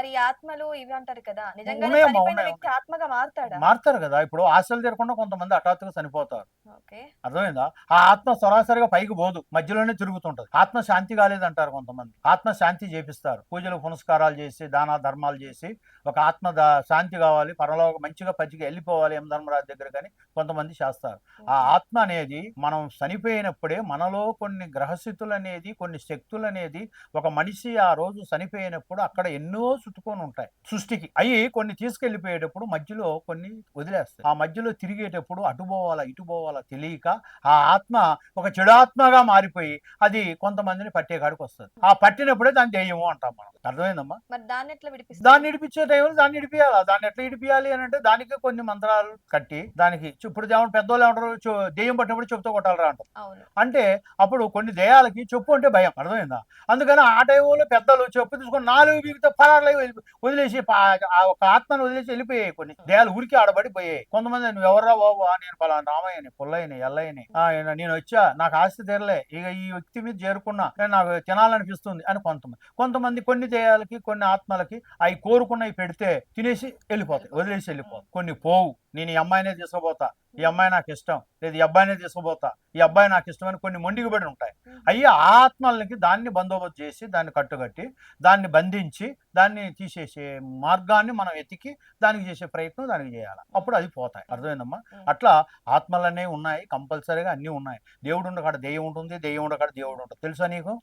మరి ఈ ఆత్మలు ఇవి అంటారు కదా! నిజంగానే ఉన్నాయమ్మా. చనిపోయిన ఉన్నాయి. వ్యక్తి ఉన్నాయి. ఆత్మగా మారతాడా? మారుతారు గదా! ఇప్పుడు ఆశలు తీరకుండా కొంతమంది హఠాత్తుగా చనిపోతారు. ఓకే. అర్థమైందా? ఆ ఆత్మ సరాసరిగా పైకి పోదు. మధ్యలోనే తిరుగుతుంటది. ఆత్మ శాంతి కాలేదంటారు కొంతమంది. ఆత్మ శాంతి చేపిస్తారు. పూజలు పునస్కారాలు చేసి, దాన ధర్మాలు చేసి, ఒక ఆత్మ శాంతి కావాలి, పరలోక మంచిగా పచ్చిగా ఎళ్ళిపోవాలి యమధర్మరాజు దగ్గరకని కొంతమంది చేస్తారు. ఆ హుహు. ఆత్మ అనేది మనం చనిపోయినప్పుడే మనలో కొన్ని గ్రహస్థితులనేది, కొన్ని శక్తులనేది ఒక మనిషి ఆ రోజు చనిపోయినప్పుడు అక్కడ ఎన్నో చుట్టుకొనుంటాయి సృష్టికి. అయి కొన్ని తీసుకెళ్ళిపోయేటప్పుడు మధ్యలో కొన్ని వదిలేస్తాయి. ఆ మధ్యలో తిరిగేటప్పుడు అటు పోవాలా, ఇటు పోవాలా తెలియక ఆ ఆత్మ ఒక చెడాత్మగా మారిపోయి అది కొంతమందిని పట్టే కాడికొస్తది. ఆ ఓకే. పట్టినప్పుడే దాన్ని దెయ్యము అంటాం మనం. అర్థమైందమ్మా? మరి దాన్నెట్లా విడిపిస్తారు? దాన్ని ఇడిపించే టైంలో దాన్ని ఇడిపియాల. దాన్ని ఎట్లా ఇడిపియాలి అనంటే దానికి కొన్ని మంత్రాలు కట్టి దానికి ఇప్పుడు పెద్దోళ్ళేమంటారు దెయ్యం పట్టినప్పుడు చెప్పుతో కొట్టాలిరా అంటారు. అవును. అంటే అప్పుడు కొన్ని దెయ్యాలకి చెప్పు అంటే భయం. అర్థమైందా? అందుకని ఆ టైంలో పెద్దలు చెప్పు తీసుకొని 4 పీకితే పరార్లయి వదిలేసి ఆ ఒక ఆత్మను వదిలేసి వెళ్ళిపోయాయి కొన్ని. దెయ్యాలు ఉరికి ఆడబడి పోయాయి. కొంతమంది "నువ్వెవర్రా బాబు" నేను పలానా రామయ్యని, పుల్లయ్యని, ఎల్లయ్యని. నేనొచ్చా నాకు ఆస్తి తీరలే. ఇక ఈ వ్యక్తి మీద చేరుకున్నా. నాకు తినాలనిపిస్తుంది అని కొంతమంది. కొంతమంది కొన్ని దెయ్యాలకి, కొన్ని ఆత్మలకి అయి కోరుకున్నయి పెడితే తినేసి ఎళ్ళిపోతాయి. వెళ్ళిపోతాయి. వదిలేసి హ్మ్. ఎళ్ళిపోతాయి. కొన్ని పోవు. నేను ఈ అమ్మాయినే తీసుకుపోతా. ఈ హుహు. అమ్మాయి నాకిష్టం. లేదా ఈ అబ్బాయినే తీసుకుపోతా. ఈ అబ్బాయి నాకిష్టం అని కొన్ని మొండిగబడి ఉంటాయి. హుహు. అయ్యి ఆ ఆత్మలకి దాన్ని బందోబస్తు చేసి, దాన్ని కట్టుకట్టి, దాన్ని బంధించి, దాన్ని తీసేసే మార్గాన్ని మనం వెతికి, దానికి చేసే ప్రయత్నం దానికి చేయాల. అప్పుడు అది పోతాయి. హ్మ్. అర్థమైందమ్మా? హ్మ్. అట్లా ఆత్మలనేవి ఉన్నాయి. కంపల్సరీగా అన్నీ ఉన్నాయి. దేవుడున్న కాడ దెయ్యం ఉంటుంది. దెయ్యం ఉన్న కాడ దేవుడు ఉంటాడు. తెలుసా నీకు?